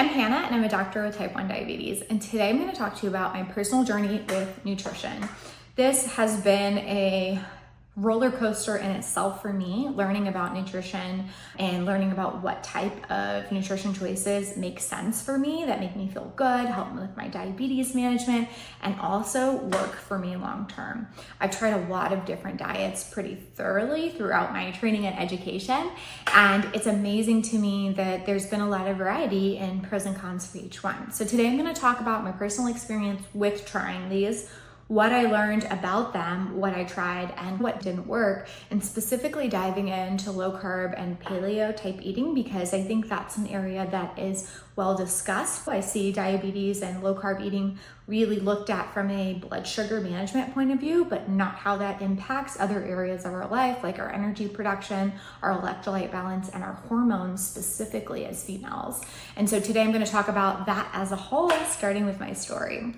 I'm Hannah and I'm a doctor with type 1 diabetes. And today I'm going to talk to you about my personal journey with nutrition. This has been a roller coaster in itself for me, learning about nutrition and learning about what type of nutrition choices make sense for me, that make me feel good, help me with my diabetes management, and also work for me long term. I've tried a lot of different diets pretty thoroughly throughout my training and education, and it's amazing to me that there's been a lot of variety in pros and cons for each one. So today I'm going to talk about my personal experience with trying these, what I learned about them, what I tried, and what didn't work, and specifically diving into low carb and paleo type eating, because I think that's an area that is well discussed. I see diabetes and low carb eating really looked at from a blood sugar management point of view, but not how that impacts other areas of our life, like our energy production, our electrolyte balance, and our hormones specifically as females. And so today I'm going to talk about that as a whole, starting with my story.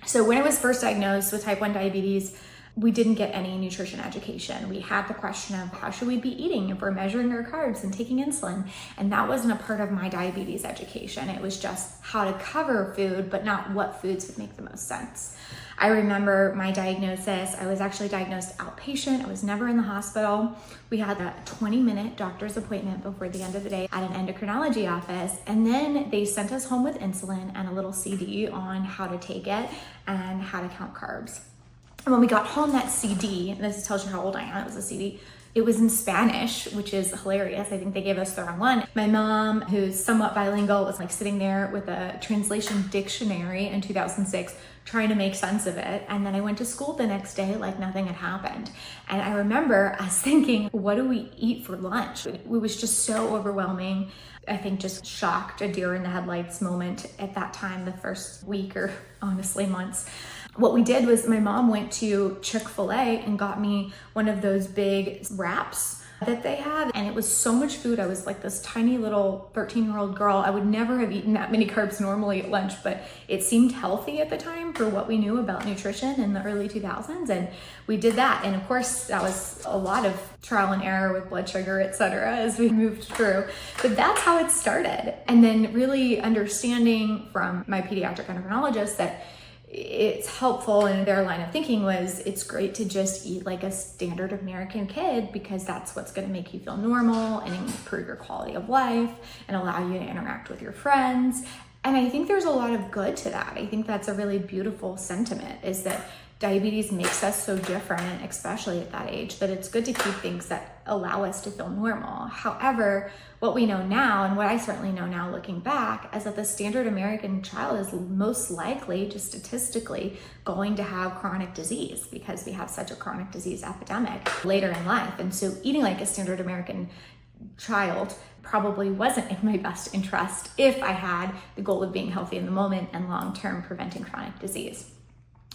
So when I was first diagnosed with type 1 diabetes, we didn't get any nutrition education. We had the question of how should we be eating if we're measuring our carbs and taking insulin? And that wasn't a part of my diabetes education. It was just how to cover food, but not what foods would make the most sense. I remember my diagnosis. I was actually diagnosed outpatient. I was never in the hospital. We had a 20-minute doctor's appointment before the end of the day at an endocrinology office. And then they sent us home with insulin and a little CD on how to take it and how to count carbs. And when we got home, that CD, and this tells you how old I am, it was a CD, it was in Spanish, which is hilarious. I think they gave us the wrong one. My mom, who's somewhat bilingual, was like sitting there with a translation dictionary in 2006, trying to make sense of it. And then I went to school the next day like nothing had happened. And I remember us thinking, what do we eat for lunch? It was just so overwhelming. I think just shocked, a deer in the headlights moment at that time, the first week or honestly months. What we did was my mom went to Chick-fil-A and got me one of those big wraps that they have. And it was so much food. I was like this tiny little 13-year-old girl. I would never have eaten that many carbs normally at lunch, but it seemed healthy at the time for what we knew about nutrition in the early 2000s. And we did that. And of course, that was a lot of trial and error with blood sugar, etc., as we moved through. But that's how it started. And then really understanding from my pediatric endocrinologist that it's helpful, and their line of thinking was it's great to just eat like a standard American kid because that's what's going to make you feel normal and improve your quality of life and allow you to interact with your friends. And I think there's a lot of good to that. I think that's a really beautiful sentiment, is that diabetes makes us so different, especially at that age, that it's good to keep things that allow us to feel normal. However, what we know now, and what I certainly know now looking back, is that the standard American child is most likely, just statistically, going to have chronic disease because we have such a chronic disease epidemic later in life. And so eating like a standard American child probably wasn't in my best interest if I had the goal of being healthy in the moment and long-term preventing chronic disease.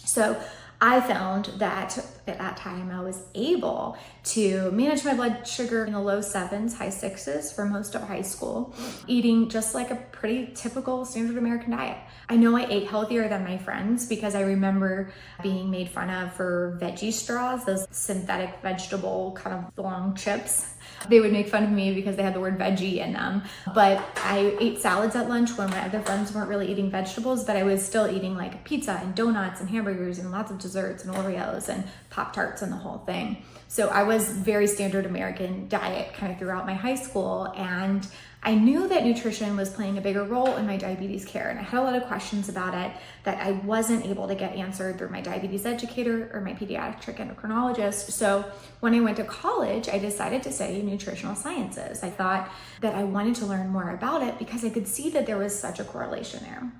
So I found that at that time I was able to manage my blood sugar in the low 7s, high 6s for most of high school, eating just like a pretty typical standard American diet. I know I ate healthier than my friends because I remember being made fun of for veggie straws, those synthetic vegetable kind of long chips. They would make fun of me because they had the word veggie in them. But I ate salads at lunch when my other friends weren't really eating vegetables, but I was still eating like pizza and donuts and hamburgers and lots of desserts and Oreos and Pop-Tarts and the whole thing. So I was very standard American diet kind of throughout my high school, and I knew that nutrition was playing a bigger role in my diabetes care, and I had a lot of questions about it that I wasn't able to get answered through my diabetes educator or my pediatric endocrinologist. So when I went to college, I decided to study nutritional sciences. I thought that I wanted to learn more about it because I could see that there was such a correlation there.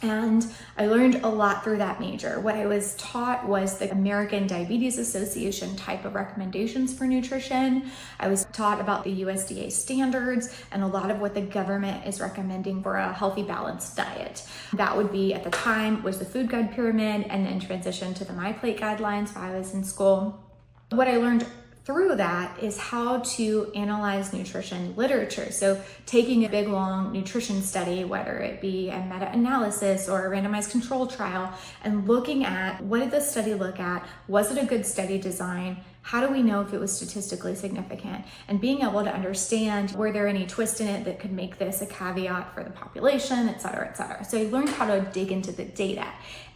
And I learned a lot through that major. What I was taught was the American Diabetes Association type of recommendations for nutrition. I was taught about the USDA standards and a lot of what the government is recommending for a healthy, balanced diet. That would be, at the time, was the food guide pyramid, and then transition to the My Plate guidelines while I was in school. What I learned through that is how to analyze nutrition literature. So taking a big, long nutrition study, whether it be a meta-analysis or a randomized control trial, and looking at what did the study look at? Was it a good study design? How do we know if it was statistically significant? And being able to understand, were there any twists in it that could make this a caveat for the population, et cetera, et cetera. So I learned how to dig into the data.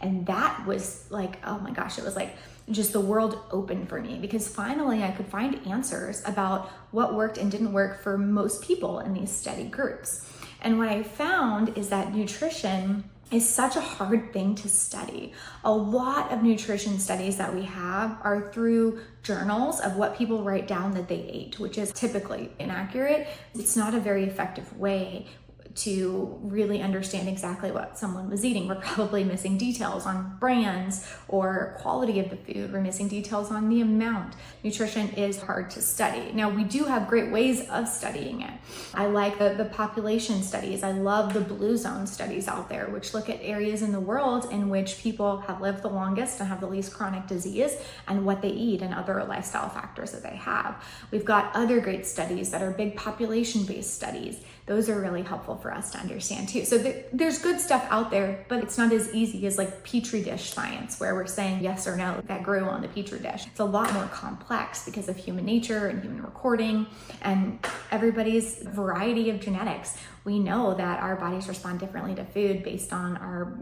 And that was like, oh my gosh, it was like just the world opened for me, because finally I could find answers about what worked and didn't work for most people in these study groups. And what I found is that nutrition is such a hard thing to study. A lot of nutrition studies that we have are through journals of what people write down that they ate, which is typically inaccurate. It's not a very effective way to really understand exactly what someone was eating. We're probably missing details on brands or quality of the food. We're missing details on the amount. Nutrition is hard to study. Now, we do have great ways of studying it. I like the population studies. I love the blue zone studies out there, which look at areas in the world in which people have lived the longest and have the least chronic disease, and what they eat and other lifestyle factors that they have. We've got other great studies that are big population-based studies. Those are really helpful for us to understand too. So there's good stuff out there, but it's not as easy as like Petri dish science, where we're saying yes or no that grew on the Petri dish. It's a lot more complex because of human nature and human recording and everybody's variety of genetics. We know that our bodies respond differently to food based on our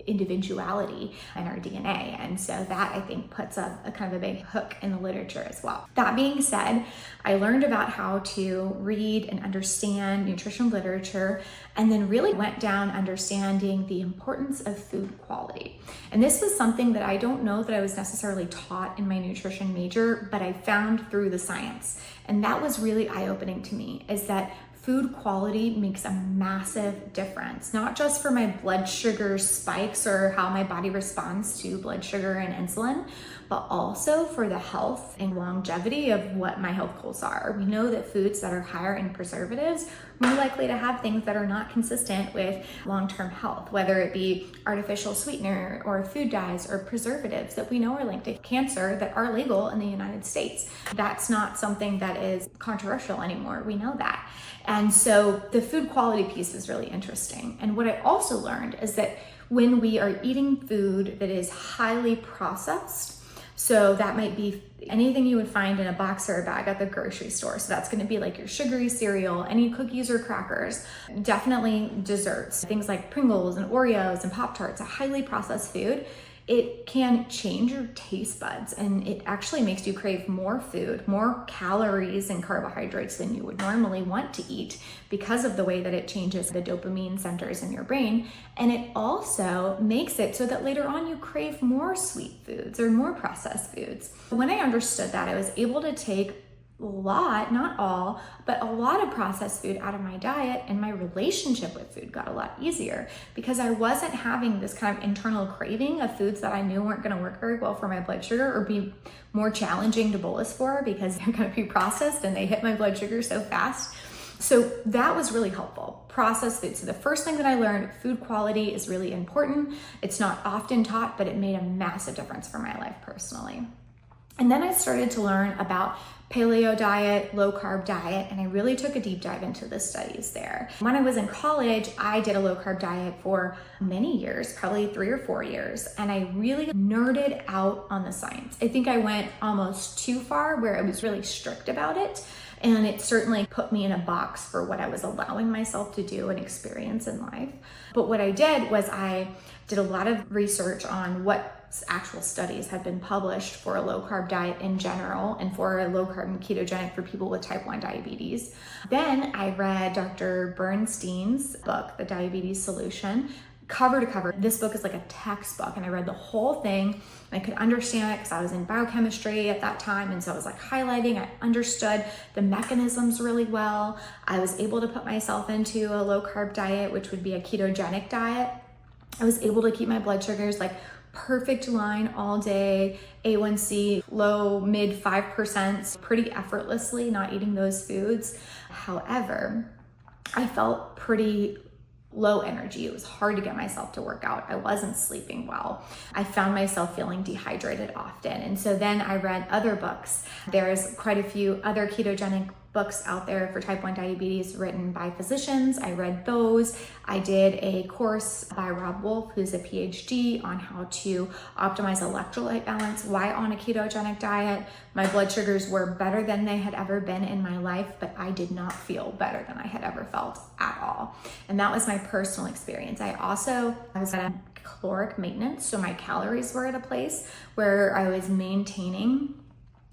individuality and our DNA. And so that, I think, puts a kind of a big hook in the literature as well. That being said, I learned about how to read and understand nutrition literature, and then really went down understanding the importance of food quality. And this was something that I don't know that I was necessarily taught in my nutrition major, but I found through the science. And that was really eye-opening to me, is that food quality makes a massive difference, not just for my blood sugar spikes or how my body responds to blood sugar and insulin, but also for the health and longevity of what my health goals are. We know that foods that are higher in preservatives are more likely to have things that are not consistent with long-term health, whether it be artificial sweetener or food dyes or preservatives that we know are linked to cancer that are legal in the United States. That's not something that is controversial anymore. We know that. And so the food quality piece is really interesting. And what I also learned is that when we are eating food that is highly processed, so that might be anything you would find in a box or a bag at the grocery store. So that's going to be like your sugary cereal, any cookies or crackers, definitely desserts, things like Pringles and Oreos and Pop-Tarts, a highly processed food. It can change your taste buds, and it actually makes you crave more food, more calories and carbohydrates than you would normally want to eat, because of the way that it changes the dopamine centers in your brain. And it also makes it so that later on you crave more sweet foods or more processed foods. When I understood that, I was able to take a lot, not all, but a lot of processed food out of my diet, and my relationship with food got a lot easier because I wasn't having this kind of internal craving of foods that I knew weren't going to work very well for my blood sugar or be more challenging to bolus for because they're going to be processed and they hit my blood sugar so fast. So that was really helpful. Processed food. So the first thing that I learned, food quality is really important. It's not often taught, but it made a massive difference for my life personally. And then I started to learn about paleo diet, low carb diet, and I really took a deep dive into the studies there. When I was in college, I did a low carb diet for many years, probably 3 or 4 years, and I really nerded out on the science. I think I went almost too far where I was really strict about it, and it certainly put me in a box for what I was allowing myself to do and experience in life. But what I did was I did a lot of research on what actual studies have been published for a low carb diet in general and for a low carb and ketogenic for people with type 1 diabetes. Then I read Dr. Bernstein's book, The Diabetes Solution, cover to cover. This book is like a textbook, and I read the whole thing and I could understand it because I was in biochemistry at that time, and so I was like highlighting. I understood the mechanisms really well. I was able to put myself into a low carb diet, which would be a ketogenic diet. I was able to keep my blood sugars like perfect line all day, A1C low, mid 5%, pretty effortlessly, not eating those foods. However, I felt pretty low energy. It was hard to get myself to work out. I wasn't sleeping well. I found myself feeling dehydrated often. And so then I read other books. There's quite a few other ketogenic books out there for type 1 diabetes written by physicians. I read those. I did a course by Rob Wolf, who's a PhD, on how to optimize electrolyte balance while on a ketogenic diet. My blood sugars were better than they had ever been in my life, but I did not feel better than I had ever felt at all. And that was my personal experience. I was at a caloric maintenance, so my calories were at a place where I was maintaining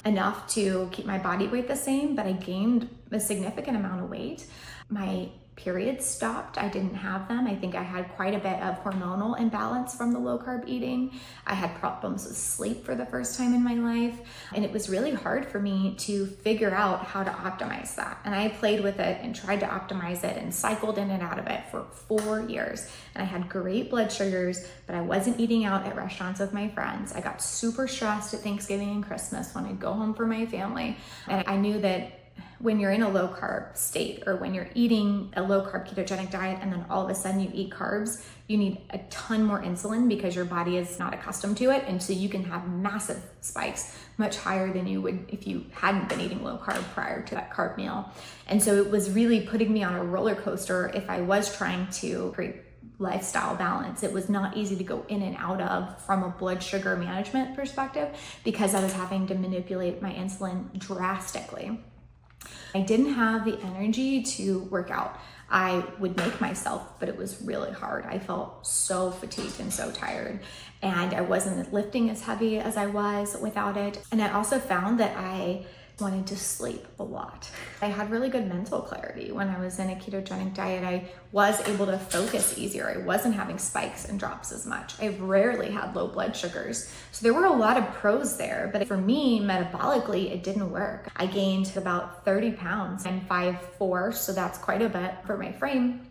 enough to keep my body weight the same, but I gained a significant amount of weight. My periods stopped. I didn't have them. I think I had quite a bit of hormonal imbalance from the low carb eating. I had problems with sleep for the first time in my life. And it was really hard for me to figure out how to optimize that. And I played with it and tried to optimize it and cycled in and out of it for 4 years. And I had great blood sugars, but I wasn't eating out at restaurants with my friends. I got super stressed at Thanksgiving and Christmas when I'd go home for my family. And I knew that when you're in a low carb state, or when you're eating a low carb ketogenic diet and then all of a sudden you eat carbs, you need a ton more insulin because your body is not accustomed to it. And so you can have massive spikes, much higher than you would if you hadn't been eating low carb prior to that carb meal. And so it was really putting me on a roller coaster if I was trying to create lifestyle balance. It was not easy to go in and out of from a blood sugar management perspective because I was having to manipulate my insulin drastically. I didn't have the energy to work out. I would make myself, but it was really hard. I felt so fatigued and so tired, and I wasn't lifting as heavy as I was without it. And I also found that I wanted to sleep a lot. I had really good mental clarity when I was in a ketogenic diet. I was able to focus easier. I wasn't having spikes and drops as much. I rarely had low blood sugars. So there were a lot of pros there, but for me, metabolically, it didn't work. I gained about 30 pounds. I'm 5'4", so that's quite a bit for my frame.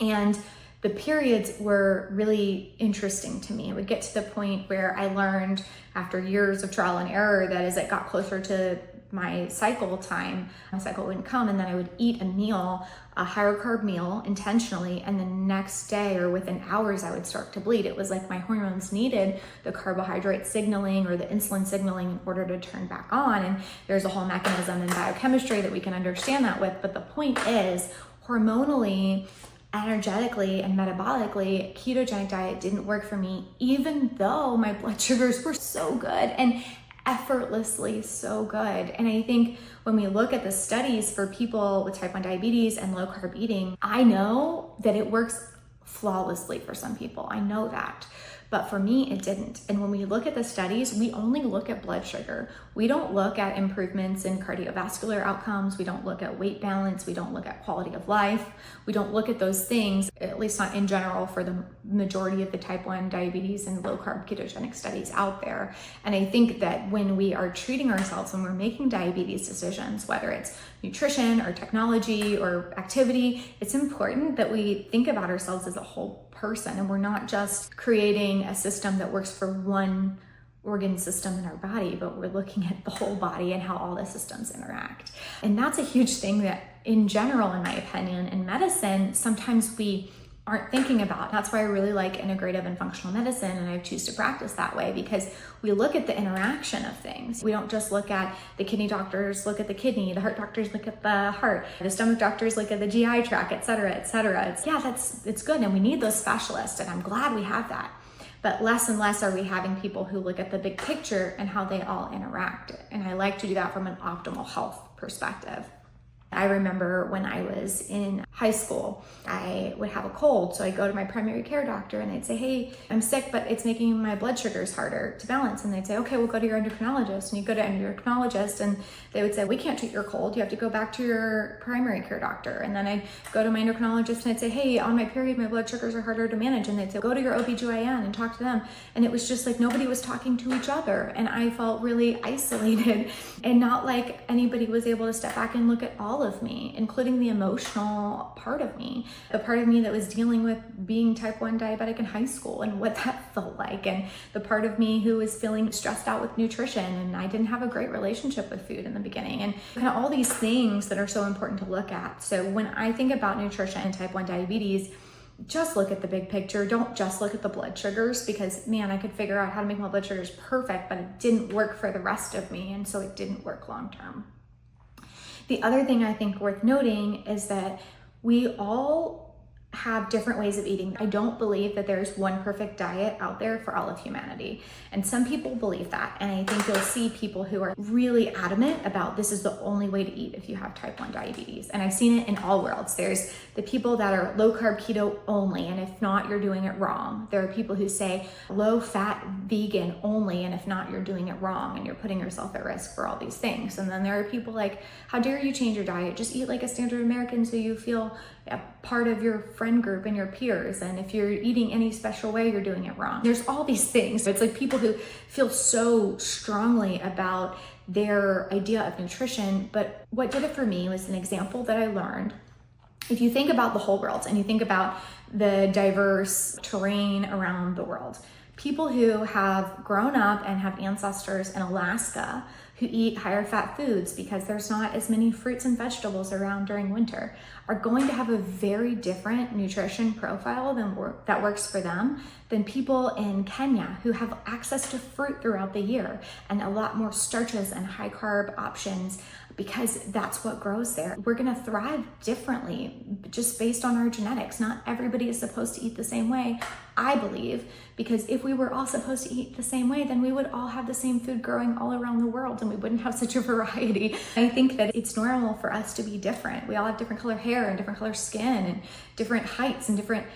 And the periods were really interesting to me. It would get to the point where I learned after years of trial and error that as it got closer to my cycle time, my cycle wouldn't come, and then I would eat a meal, a higher carb meal intentionally, and the next day or within hours I would start to bleed. It was like my hormones needed the carbohydrate signaling or the insulin signaling in order to turn back on. And there's a whole mechanism in biochemistry that we can understand that with, but the point is, hormonally, energetically, and metabolically, ketogenic diet didn't work for me, even though my blood sugars were so good and effortlessly so good. And I think when we look at the studies for people with type 1 diabetes and low carb eating, I know that it works flawlessly for some people. I know that. But for me, it didn't. And when we look at the studies, we only look at blood sugar. We don't look at improvements in cardiovascular outcomes. We don't look at weight balance. We don't look at quality of life. We don't look at those things, at least not in general, for the majority of the type 1 diabetes and low carb ketogenic studies out there. And I think that when we are treating ourselves, when we're making diabetes decisions, whether it's nutrition or technology or activity, it's important that we think about ourselves as a whole person, and we're not just creating a system that works for one organ system in our body, but we're looking at the whole body and how all the systems interact. And that's a huge thing that in general, in my opinion, in medicine, sometimes we aren't thinking about. That's why I really like integrative and functional medicine, and I choose to practice that way, because we look at the interaction of things. We don't just look at the kidney doctors, look at the kidney, the heart doctors look at the heart, the stomach doctors look at the GI tract, et cetera, et cetera. It's good, and we need those specialists, and I'm glad we have that. But less and less are we having people who look at the big picture and how they all interact. And I like to do that from an optimal health perspective. I remember when I was in high school, I would have a cold. So I'd go to my primary care doctor and they'd say, hey, I'm sick, but it's making my blood sugars harder to balance. And they'd say, okay, we'll go to your endocrinologist. And you go to an endocrinologist and they would say, we can't treat your cold. You have to go back to your primary care doctor. And then I'd go to my endocrinologist and I'd say, hey, on my period, my blood sugars are harder to manage. And they'd say, go to your OBGYN and talk to them. And it was just like nobody was talking to each other. And I felt really isolated and not like anybody was able to step back and look at all of me, including the emotional part of me, the part of me that was dealing with being type 1 diabetic in high school and what that felt like, and the part of me who was feeling stressed out with nutrition, and I didn't have a great relationship with food in the beginning, and kind of all these things that are so important to look at. So when I think about nutrition and type 1 diabetes, just look at the big picture. Don't just look at the blood sugars, because man, I could figure out how to make my blood sugars perfect, but it didn't work for the rest of me. And so it didn't work long term. The other thing I think worth noting is that we all have different ways of eating. I don't believe that there's one perfect diet out there for all of humanity. And some people believe that. And I think you'll see people who are really adamant about this is the only way to eat if you have type 1 diabetes. And I've seen it in all worlds. There's the people that are low carb keto only, and if not, you're doing it wrong. There are people who say low fat vegan only, and if not, you're doing it wrong and you're putting yourself at risk for all these things. And then there are people like, how dare you change your diet? Just eat like a standard American so you feel a part of your friend group and your peers. And if you're eating any special way, you're doing it wrong. There's all these things. It's like people who feel so strongly about their idea of nutrition. But what did it for me was an example that I learned. If you think about the whole world and you think about the diverse terrain around the world, people who have grown up and have ancestors in Alaska who eat higher fat foods because there's not as many fruits and vegetables around during winter are going to have a very different nutrition profile that works for them than people in Kenya who have access to fruit throughout the year and a lot more starches and high carb options, because that's what grows there. We're gonna thrive differently just based on our genetics. Not everybody is supposed to eat the same way, I believe, because if we were all supposed to eat the same way, then we would all have the same food growing all around the world and we wouldn't have such a variety. I think that it's normal for us to be different. We all have different color hair and different color skin and different heights and different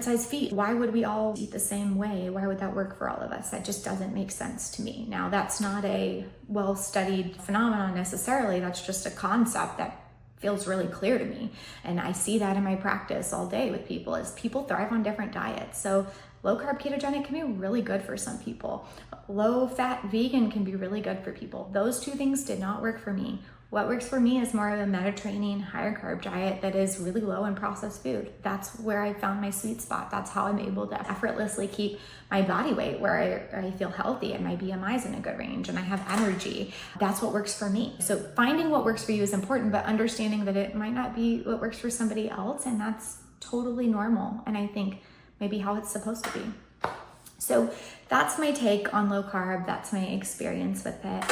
size feet. Why would we all eat the same way? Why would that work for all of us? That just doesn't make sense to me. Now, that's not a well-studied phenomenon necessarily. That's just a concept that feels really clear to me. And I see that in my practice all day with people, is people thrive on different diets. So low carb ketogenic can be really good for some people. Low fat vegan can be really good for people. Those two things did not work for me. What works for me is more of a Mediterranean higher carb diet that is really low in processed food. That's where I found my sweet spot. That's how I'm able to effortlessly keep my body weight where I feel healthy and my BMI is in a good range and I have energy. That's what works for me. So finding what works for you is important, but understanding that it might not be what works for somebody else, and that's totally normal. And I think maybe how it's supposed to be. So that's my take on low carb. That's my experience with it.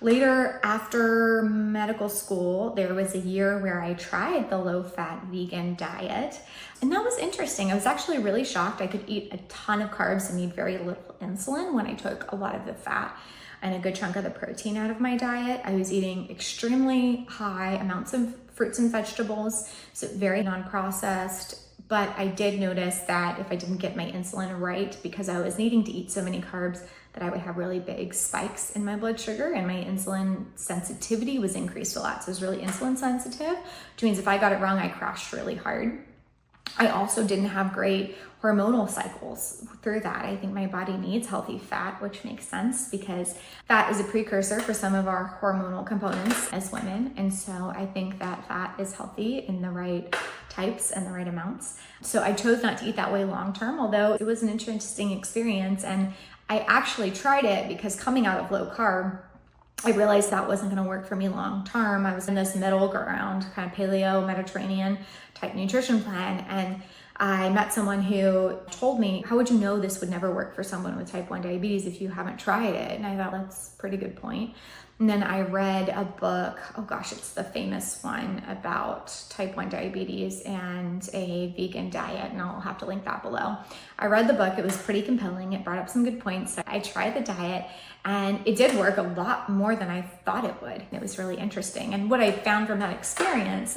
Later, after medical school, there was a year where I tried the low-fat vegan diet, and that was interesting. I was actually really shocked. I could eat a ton of carbs and need very little insulin when I took a lot of the fat and a good chunk of the protein out of my diet. I was eating extremely high amounts of fruits and vegetables, so very non-processed. But I did notice that if I didn't get my insulin right, because I was needing to eat so many carbs, that I would have really big spikes in my blood sugar, and my insulin sensitivity was increased a lot. So it was really insulin sensitive, which means if I got it wrong, I crashed really hard. I also didn't have great hormonal cycles through that. I think my body needs healthy fat, which makes sense because fat is a precursor for some of our hormonal components as women. And so I think that fat is healthy in the right types and the right amounts. So I chose not to eat that way long term, although it was an interesting experience. And I actually tried it because coming out of low carb, I realized that wasn't going to work for me long term. I was in this middle ground, kind of paleo Mediterranean type nutrition plan. And I met someone who told me, how would you know this would never work for someone with type 1 diabetes if you haven't tried it? And I thought, that's a pretty good point. And then I read a book, oh gosh, it's the famous one about type 1 diabetes and a vegan diet, and I'll have to link that below. I read the book, it was pretty compelling, it brought up some good points. I tried the diet and it did work a lot more than I thought it would. It was really interesting. And what I found from that experience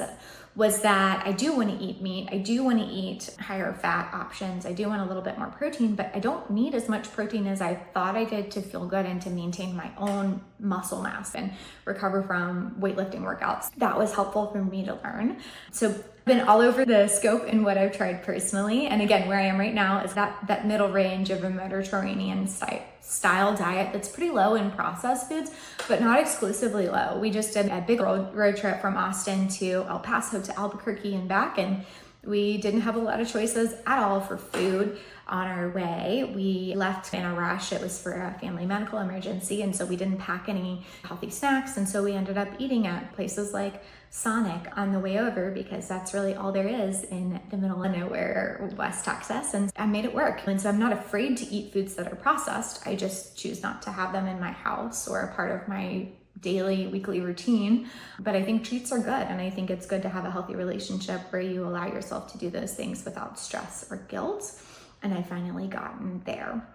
was that I do want to eat meat, I do want to eat higher fat options, I do want a little bit more protein, but I don't need as much protein as I thought I did to feel good and to maintain my own muscle mass and recover from weightlifting workouts. That was helpful for me to learn. So I've been all over the scope in what I've tried personally. And again, where I am right now is that middle range of a Mediterranean style diet that's pretty low in processed foods, but not exclusively low. We just did a big road trip from Austin to El Paso to Albuquerque and back, and We didn't have a lot of choices at all for food on our way. We left in a rush. It was for a family medical emergency, and so we didn't pack any healthy snacks, and so we ended up eating at places like Sonic on the way over, because that's really all there is in the middle of nowhere, West Texas, and I made it work. And so I'm not afraid to eat foods that are processed. I just choose not to have them in my house or a part of my daily, weekly routine. But I think treats are good, and I think it's good to have a healthy relationship where you allow yourself to do those things without stress or guilt. And I finally gotten there.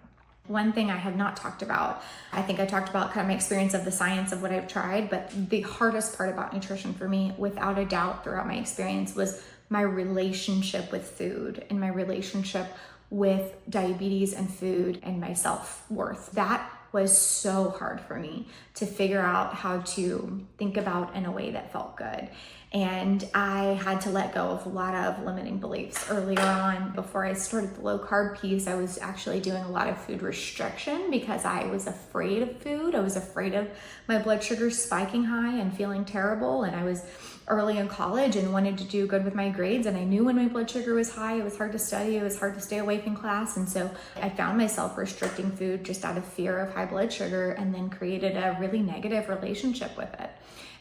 One thing I have not talked about, I think I talked about kind of my experience of the science of what I've tried, but the hardest part about nutrition for me, without a doubt throughout my experience, was my relationship with food and my relationship with diabetes and food and my self-worth. That was so hard for me to figure out how to think about in a way that felt good. And I had to let go of a lot of limiting beliefs earlier on. Before I started the low carb piece, I was actually doing a lot of food restriction because I was afraid of food. I was afraid of my blood sugar spiking high and feeling terrible. And I was early in college and wanted to do good with my grades. And I knew when my blood sugar was high, it was hard to study, it was hard to stay awake in class. And so I found myself restricting food just out of fear of high blood sugar, and then created a really negative relationship with it.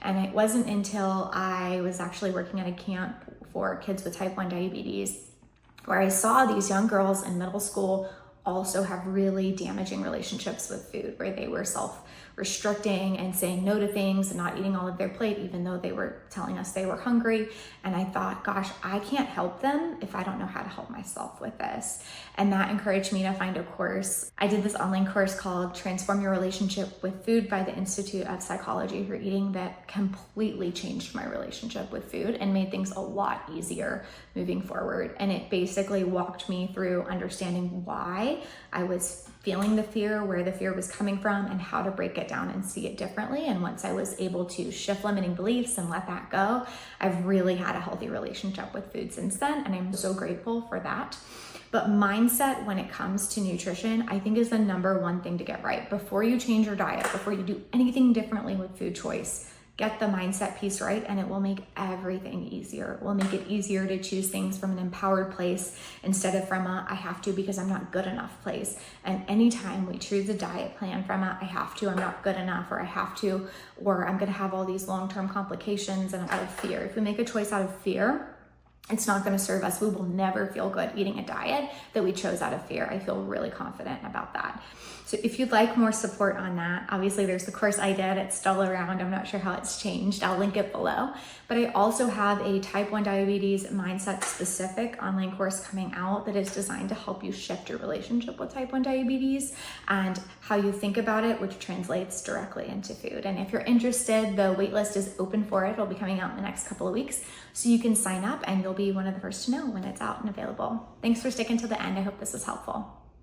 And it wasn't until I was actually working at a camp for kids with type 1 diabetes where I saw these young girls in middle school also have really damaging relationships with food, where they were self-restricting and saying no to things and not eating all of their plate, even though they were telling us they were hungry. And I thought, gosh, I can't help them if I don't know how to help myself with this. And that encouraged me to find a course. I did this online course called Transform Your Relationship with Food by the Institute of Psychology for Eating that completely changed my relationship with food and made things a lot easier moving forward. And it basically walked me through understanding why I was feeling the fear, where the fear was coming from, and how to break it down and see it differently. And once I was able to shift limiting beliefs and let that go, I've really had a healthy relationship with food since then, and I'm so grateful for that. But mindset when it comes to nutrition, I think, is the number one thing to get right. Before you change your diet, before you do anything differently with food choice, get the mindset piece right, and it will make everything easier. It will make it easier to choose things from an empowered place instead of from a I have to because I'm not good enough place. And anytime we choose a diet plan from a I have to, I'm not good enough, or I have to, or I'm gonna have all these long-term complications, and out of fear. If we make a choice out of fear, it's not going to serve us. We will never feel good eating a diet that we chose out of fear. I feel really confident about that. So if you'd like more support on that, obviously there's the course I did. It's still around. I'm not sure how it's changed. I'll link it below. But I also have a type 1 diabetes mindset specific online course coming out that is designed to help you shift your relationship with type 1 diabetes and how you think about it, which translates directly into food. And if you're interested, the waitlist is open for it. It'll be coming out in the next couple of weeks. So you can sign up and you'll be one of the first to know when it's out and available. Thanks for sticking to the end. I hope this was helpful.